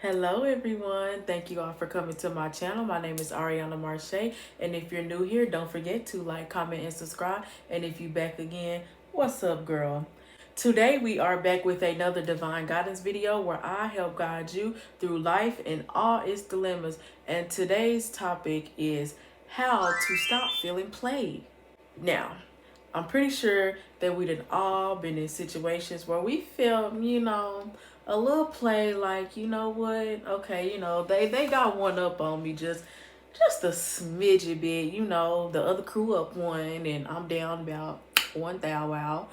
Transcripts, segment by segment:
Hello everyone. Thank you all for coming to my channel. My name is Ariana Marche, and if you're new here, don't forget to like, comment, and subscribe. And if you back again, what's up, girl? Today we are back with another divine guidance video where I help guide you through life and all its dilemmas. And today's topic is how to stop feeling played. Now, I'm pretty sure that we'd all been in situations where we felt, a little play, like, you know what, okay, they got one up on me just a smidgy bit, the other crew up one and I'm down about 1 thou wow.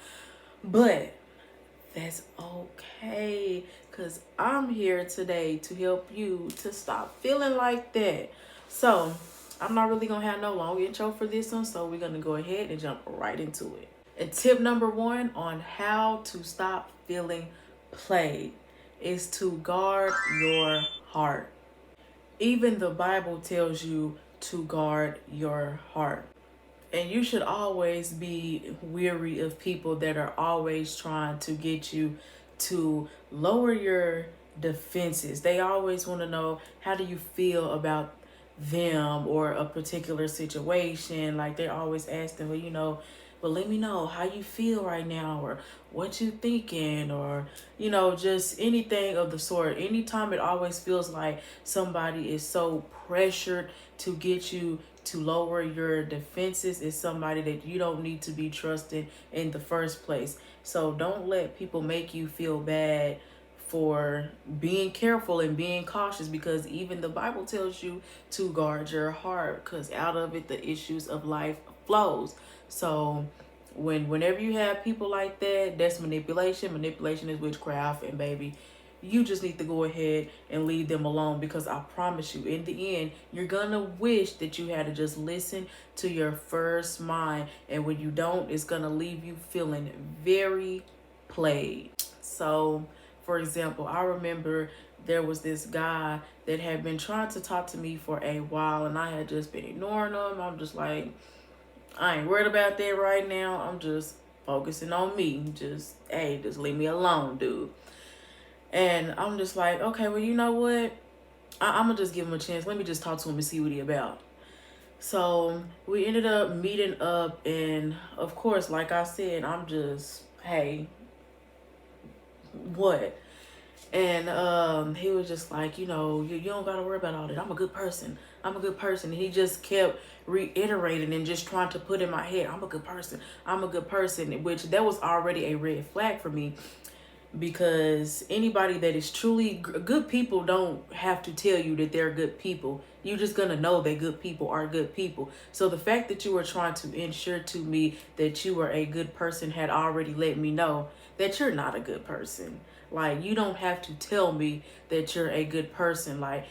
But that's okay, because I'm here today to help you to stop feeling like that. So I'm not really gonna have no long intro for this one, so we're gonna go ahead and jump right into it. And tip number one on how to stop feeling played is to guard your heart. Even the Bible tells you to guard your heart. And you should always be weary of people that are always trying to get you to lower your defenses. They always want to know, how do you feel about them or a particular situation? Like, they're always asking, well, let me know how you feel right now, or what you thinking, or just anything of the sort. Anytime, it always feels like somebody is so pressured to get you to lower your defenses, is somebody that you don't need to be trusting in the first place. So don't let people make you feel bad for being careful and being cautious, because even the Bible tells you to guard your heart, because out of it the issues of life flows. So whenever you have people like that, that's manipulation. Manipulation is witchcraft, and baby, you just need to go ahead and leave them alone, because I promise you, in the end, you're gonna wish that you had to just listen to your first mind. And when you don't, it's gonna leave you feeling very played. So, for example, I remember there was this guy that had been trying to talk to me for a while, and I had just been ignoring him. I'm just like, I ain't worried about that right now. I'm just focusing on me. Just leave me alone, dude. And I'm just like, okay, well, you know what? I'm going to just give him a chance. Let me just talk to him and see what he about. So we ended up meeting up. And, of course, like I said, I'm just, hey, what? And he was just like, you don't got to worry about all that. I'm a good person. I'm a good person. And he just kept reiterating and just trying to put in my head, I'm a good person. I'm a good person, which that was already a red flag for me. Because anybody that is truly good people don't have to tell you that they're good people. You're just going to know that good people are good people. So the fact that you were trying to ensure to me that you were a good person had already let me know that you're not a good person. Like, you don't have to tell me that you're a good person. Like,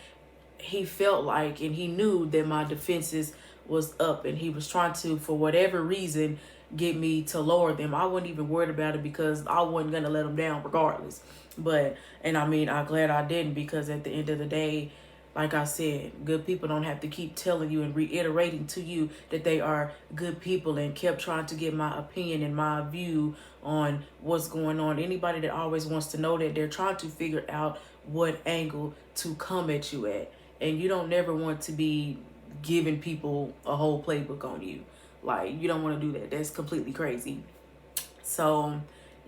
he felt like, and he knew that my defenses was up, and he was trying to, for whatever reason, get me to lower them. I wasn't even worried about it, because I wasn't going to let him down regardless. And I mean, I'm glad I didn't, because at the end of the day, like I said, good people don't have to keep telling you and reiterating to you that they are good people, and kept trying to get my opinion and my view on what's going on. Anybody that always wants to know that, they're trying to figure out what angle to come at you at. And you don't never want to be giving people a whole playbook on you. Like, you don't want to do that. That's completely crazy. So,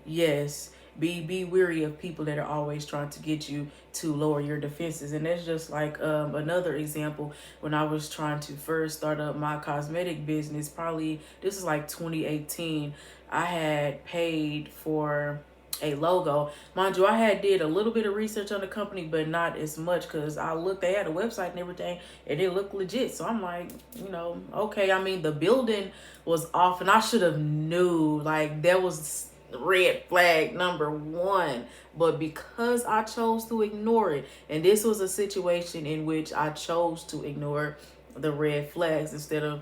yes, be weary of people that are always trying to get you to lower your defenses. And that's just like another example. When I was trying to first start up my cosmetic business, probably this is like 2018, I had paid for a logo. Mind you, I had did a little bit of research on the company, but not as much, because I looked, they had a website and everything, and it looked legit. So I'm like, okay. I mean, the building was off, and I should have knew. Like, that was red flag number one. But because I chose to ignore it, and this was a situation in which I chose to ignore the red flags instead of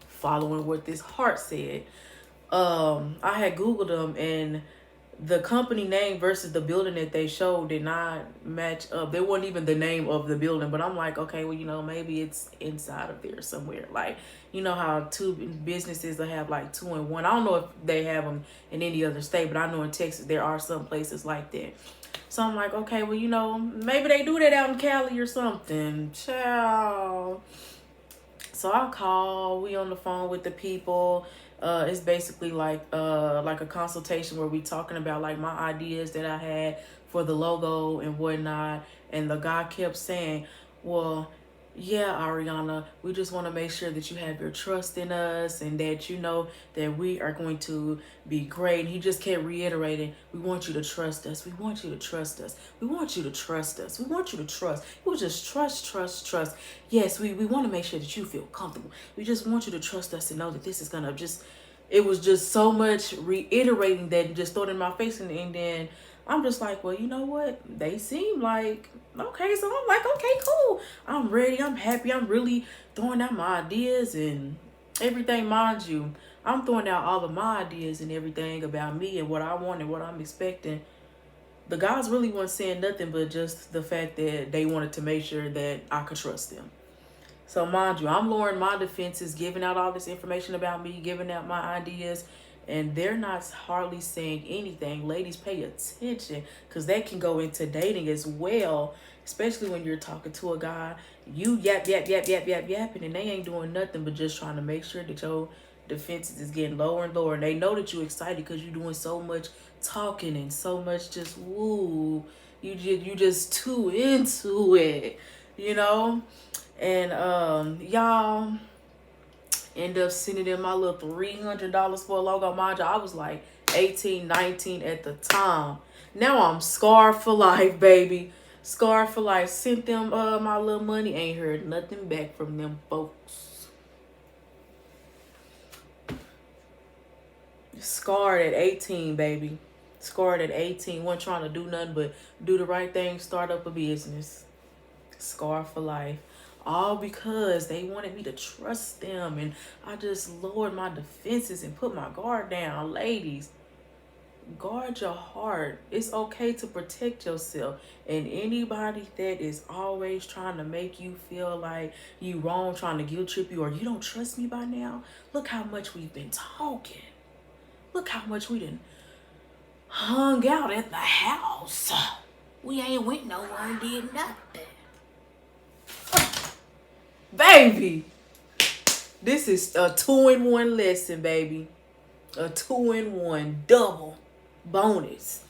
following what this heart said, I had Googled them, and the company name versus the building that they showed did not match up. They wasn't even the name of the building. But I'm like, okay, well, maybe it's inside of there somewhere. Like, you know how two businesses will have like two in one. I don't know if they have them in any other state, but I know in Texas there are some places like that. So I'm like, okay, well, maybe they do that out in Cali or something. Ciao. So I call, we on the phone with the people. It's basically like a consultation where we talking about like my ideas that I had for the logo and whatnot. And the guy kept saying, well, yeah, Ariana, we just want to make sure that you have your trust in us and that you know that we are going to be great. And he just kept reiterating, we want you to trust us. We want you to trust us. We want you to trust us. We want you to trust. It was just trust, trust, trust. Yes, we want to make sure that you feel comfortable. We just want you to trust us and know that this is going to just, it was just so much reiterating that and just throwing in my face. And then I'm just like, well, you know what? They seem like, okay. So I'm like, okay, cool. I'm ready. I'm happy. I'm really throwing out my ideas and everything. Mind you, I'm throwing out all of my ideas and everything about me and what I want and what I'm expecting. The guys really weren't saying nothing but just the fact that they wanted to make sure that I could trust them. So mind you, I'm lowering my defenses, giving out all this information about me, giving out my ideas, and they're not hardly saying anything. Ladies, pay attention, because that can go into dating as well, especially when you're talking to a guy. You yapping, and they ain't doing nothing but just trying to make sure that your defenses is getting lower and lower. And they know that you're excited because you're doing so much talking and so much just woo. You just too into it, you know? And y'all end up sending in my little $300 for a logo. Mind you, I was like 18, 19 at the time. Now I'm scarred for life, baby. Scarred for life. Sent them my little money. Ain't heard nothing back from them folks. Scarred at 18, baby. Scarred at 18. Wasn't trying to do nothing but do the right thing, start up a business. Scarred for life. All because they wanted me to trust them, and I just lowered my defenses and put my guard down. Ladies, guard your heart. It's okay to protect yourself. And anybody that is always trying to make you feel like you wrong, trying to guilt trip you, or you don't trust me by now, look how much we've been talking. Look how much we done hung out at the house. We ain't went nowhere and did nothing. Baby, this is a 2-in-1 lesson, baby. A 2-in-1 double bonus.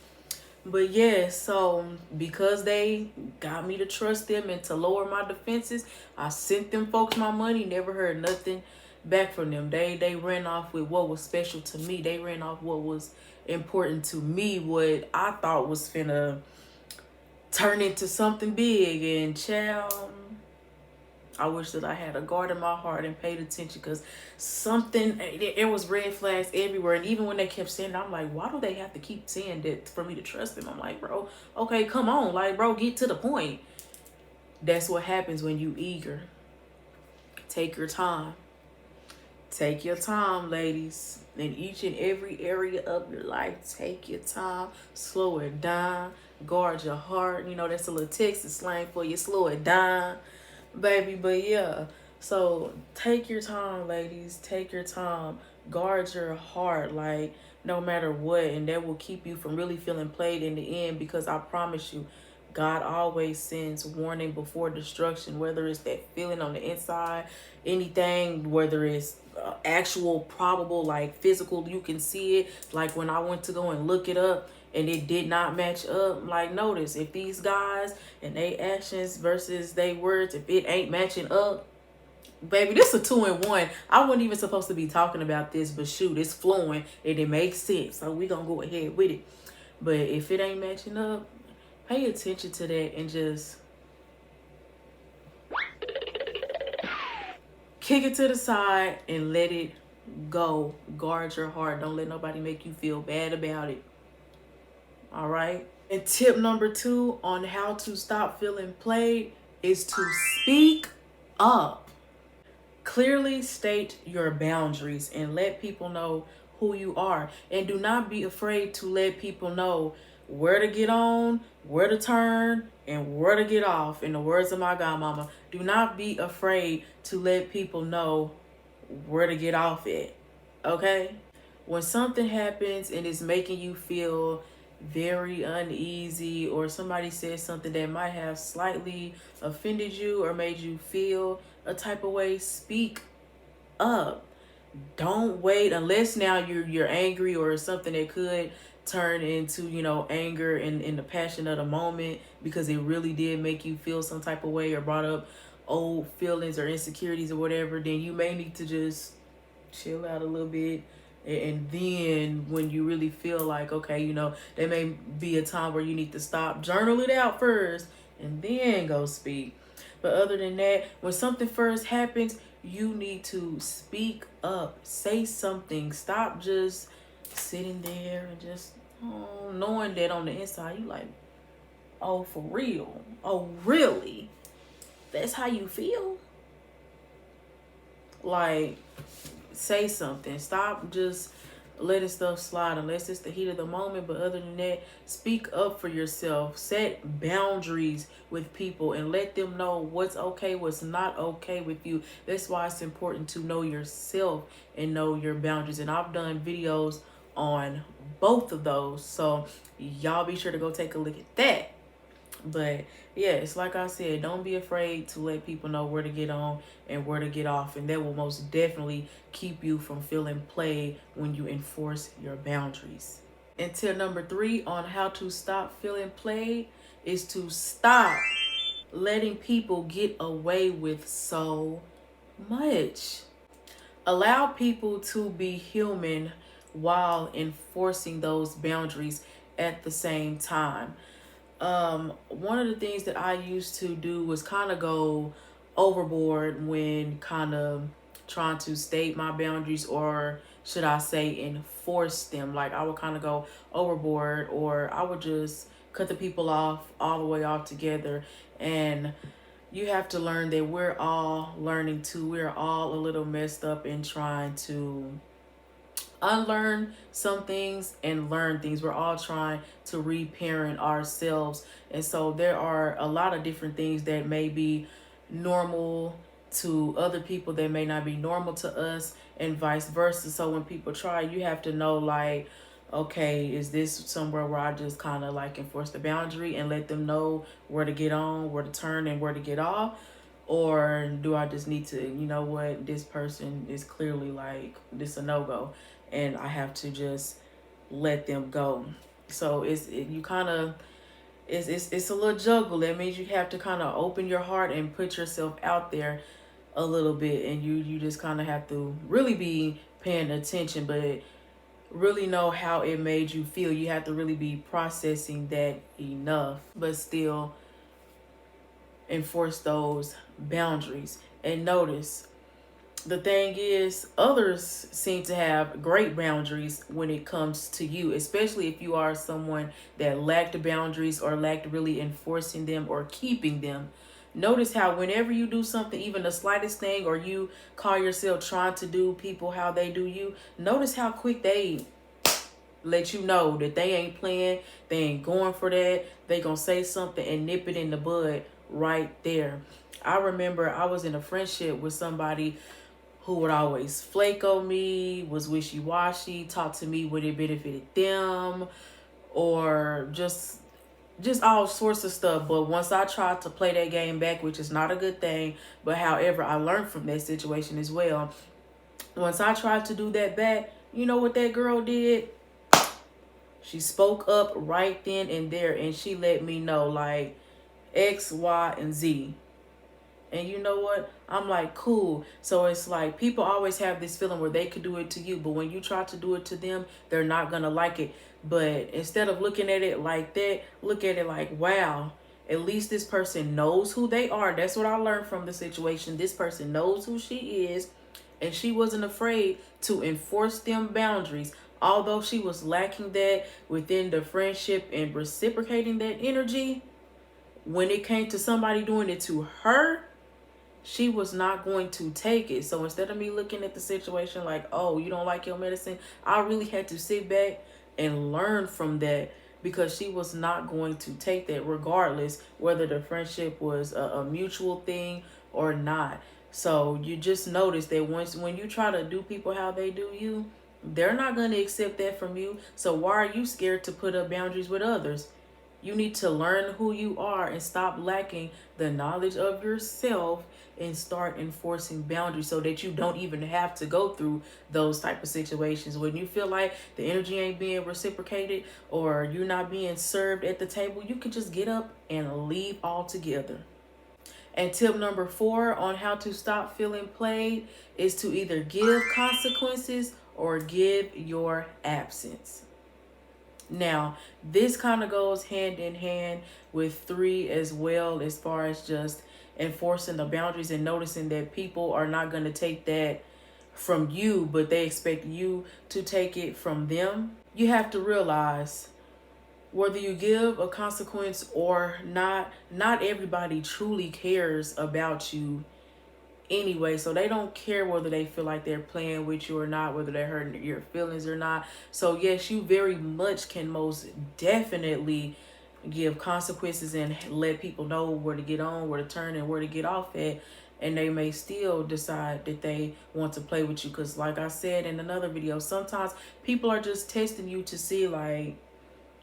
But yeah, so because they got me to trust them and to lower my defenses, I sent them folks my money, never heard nothing back from them. They ran off with what was special to me. They ran off what was important to me, what I thought was finna turn into something big. And child, I wish that I had a guard in my heart and paid attention, because it was red flags everywhere. And even when they kept saying it, I'm like, why do they have to keep saying that for me to trust them? I'm like, bro, okay, come on. Like, bro, get to the point. That's what happens when you eager. Take your time. Take your time, ladies. In each and every area of your life, take your time. Slow it down. Guard your heart. You know, that's a little Texas slang for you. Slow it down, baby. But yeah, so take your time, ladies. Take your time. Guard your heart, like, no matter what, and that will keep you from really feeling played in the end, because I promise you, God always sends warning before destruction, whether it's that feeling on the inside, anything, whether it's actual, probable, like physical, you can see it. Like when I went to go and look it up and it did not match up. Like, notice, if these guys and they actions versus they words, if it ain't matching up, baby, this is a 2-in-1. I wasn't even supposed to be talking about this, but shoot, it's flowing and it makes sense. So we gonna go ahead with it. But if it ain't matching up, pay attention to that and just kick it to the side and let it go. Guard your heart. Don't let nobody make you feel bad about it. All right? And tip number 2 on how to stop feeling played is to speak up. Clearly state your boundaries and let people know who you are. And do not be afraid to let people know where to get on, where to turn, and where to get off. In the words of my godmama, do not be afraid to let people know where to get off at. Okay? When something happens and it's making you feel very uneasy, or somebody said something that might have slightly offended you or made you feel a type of way, speak up. Don't wait unless now you're angry or something that could turn into, you know, anger and in the passion of the moment because it really did make you feel some type of way or brought up old feelings or insecurities or whatever. Then you may need to just chill out a little bit. And then when you really feel like, okay, you know, there may be a time where you need to stop, journal it out first, and then go speak. But other than that, when something first happens, you need to speak up, say something. Stop just sitting there and just knowing that on the inside you like, oh, for real? Oh, really? That's how you feel? Like, say something. Stop just letting stuff slide unless it's the heat of the moment. But other than that, speak up for yourself. Set boundaries with people and let them know what's okay, what's not okay with you. That's why it's important to know yourself and know your boundaries. And I've done videos on both of those, so y'all be sure to go take a look at that. But yeah, it's like I said, don't be afraid to let people know where to get on and where to get off. And that will most definitely keep you from feeling played when you enforce your boundaries. And tip number 3 on how to stop feeling played is to stop letting people get away with so much. Allow people to be human while enforcing those boundaries at the same time. One of the things that I used to do was kind of go overboard when kind of trying to state my boundaries, or should I say enforce them. Like, I would kind of go overboard, or I would just cut the people off all the way off together. And you have to learn that we're all learning too. We're all a little messed up in trying to unlearn some things and learn things. We're all trying to reparent ourselves. And so there are a lot of different things that may be normal to other people that may not be normal to us, and vice versa. So when people try, you have to know, like, okay, is this somewhere where I just kind of like enforce the boundary and let them know where to get on, where to turn, and where to get off? Or do I just need to, you know what, this person is clearly like, this a no-go, and I have to just let them go? So it's a little juggle. That means you have to kind of open your heart and put yourself out there a little bit, and you just kind of have to really be paying attention, but really know how it made you feel. You have to really be processing that enough, but still enforce those boundaries. And notice, the thing is, others seem to have great boundaries when it comes to you, especially if you are someone that lacked boundaries or lacked really enforcing them or keeping them. Notice how whenever you do something, even the slightest thing, or you call yourself trying to do people how they do you, notice how quick they let you know that they ain't playing, they ain't going for that. They gonna say something and nip it in the bud right there. I remember I was in a friendship with somebody who would always flake on me, was wishy-washy, talk to me when it benefited them, or just all sorts of stuff. But once I tried to play that game back, which is not a good thing, but however, I learned from that situation as well. Once I tried to do that back, you know what that girl did? She spoke up right then and there, and she let me know, like, X, Y, and Z. And you know what? I'm like, cool. So it's like, people always have this feeling where they could do it to you, but when you try to do it to them, they're not going to like it. But instead of looking at it like that, look at it like, wow, at least this person knows who they are. That's what I learned from the situation. This person knows who she is, and she wasn't afraid to enforce them boundaries. Although she was lacking that within the friendship and reciprocating that energy, when it came to somebody doing it to her, she was not going to take it. So instead of me looking at the situation like, oh, you don't like your medicine, I really had to sit back and learn from that, because she was not going to take that, regardless whether the friendship was a mutual thing or not. So you just notice that when you try to do people how they do you, They're not going to accept that from you. So why are you scared to put up boundaries with others? You need to learn who you are and stop lacking the knowledge of yourself and start enforcing boundaries so that you don't even have to go through those type of situations. When you feel like the energy ain't being reciprocated or you're not being served at the table, you can just get up and leave altogether. And tip number 4 on how to stop feeling played is to either give consequences or give your absence. Now, this kind of goes hand in hand with 3 as well, as far as just enforcing the boundaries and noticing that people are not going to take that from you, but they expect you to take it from them. You have to realize whether you give a consequence or not everybody truly cares about you anyway. So they don't care whether they feel like they're playing with you or not, whether they're hurting your feelings or not. So yes, you very much can most definitely give consequences and let people know where to get on, where to turn, and where to get off at. And they may still decide that they want to play with you. Because like I said in another video, sometimes people are just testing you to see, like,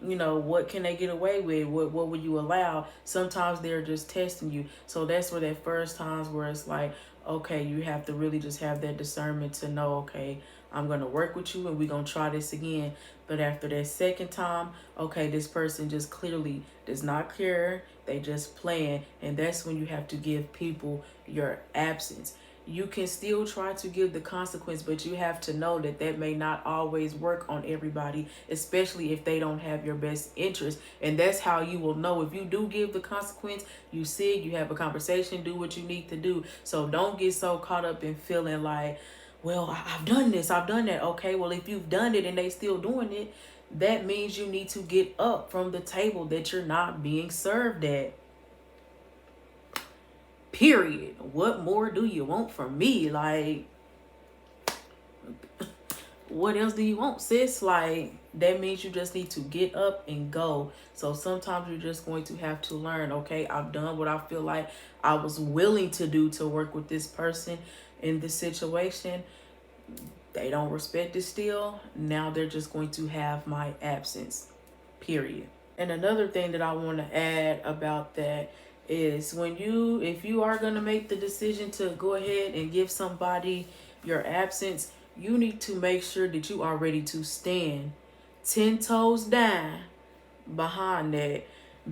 you know, what can they get away with? What will you allow? Sometimes they're just testing you. So that's where that first times where it's like, okay, you have to really just have that discernment to know, okay, I'm going to work with you and we're going to try this again. But after that second time, okay, this person just clearly does not care. They just playing. And that's when you have to give people your absence. You can still try to give the consequence, but you have to know that that may not always work on everybody, especially if they don't have your best interest. And that's how you will know. If you do give the consequence, you see it, you have a conversation, do what you need to do. So don't get so caught up in feeling like, well, I've done this, I've done that. Okay, well, if you've done it and they still doing it, that means you need to get up from the table that you're not being served at. Period. What more do you want from me? Like, what else do you want, sis? Like, that means you just need to get up and go. So sometimes you're just going to have to learn, okay, I've done what I feel like I was willing to do to work with this person in this situation. They don't respect it still. Now they're just going to have my absence. Period. And another thing that I want to add about that is if you are going to make the decision to go ahead and give somebody your absence, you need to make sure that you are ready to stand 10 toes down behind that,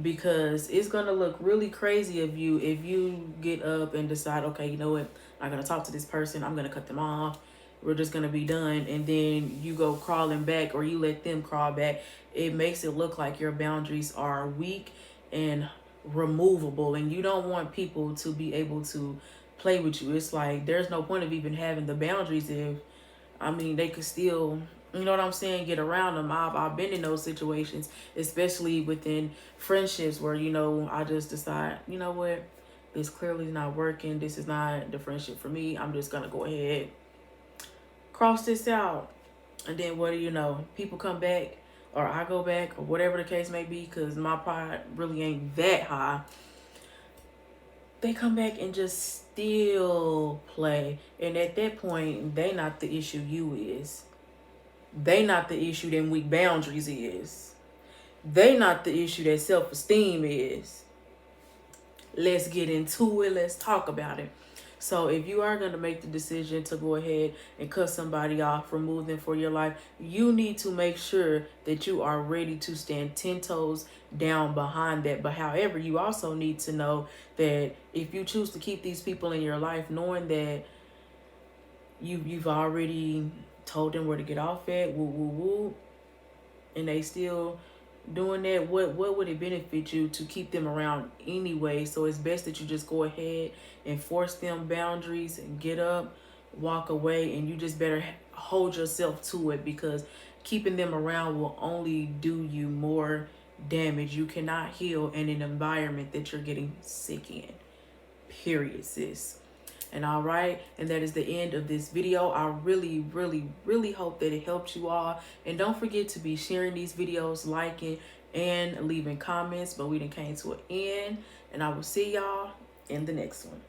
because it's going to look really crazy of you if you get up and decide, okay, you know what, I'm going to talk to this person, I'm going to cut them off, we're just going to be done, and then you go crawling back, or you let them crawl back. It makes it look like your boundaries are weak and removable, and you don't want people to be able to play with you. It's like there's no point of even having the boundaries if, I mean, they could still, you know what I'm saying, get around them. I've been in those situations, especially within friendships where, you know, I just decide, you know what, this clearly is not working, this is not the friendship for me, I'm just gonna go ahead, cross this out. And then what do you know, people come back, or I go back, or whatever the case may be, because my pride really ain't that high. They come back and just still play. And at that point, they not the issue, you is. They not the issue them weak boundaries is. They not the issue that self-esteem is. Let's get into it. Let's talk about it. So if you are going to make the decision to go ahead and cut somebody off, remove them for your life, you need to make sure that you are ready to stand 10 toes down behind that. But however, you also need to know that if you choose to keep these people in your life, knowing that you've already told them where to get off at, woo, woo, woo, and they still doing that, what would it benefit you to keep them around anyway? So it's best that you just go ahead and force them boundaries and get up, walk away, and you just better hold yourself to it, because keeping them around will only do you more damage. You cannot heal in an environment that you're getting sick in. Period, sis. And all right, and that is the end of this video. I really, really, really hope that it helped you all. And don't forget to be sharing these videos, liking, and leaving comments. But we done came to an end, and I will see y'all in the next one.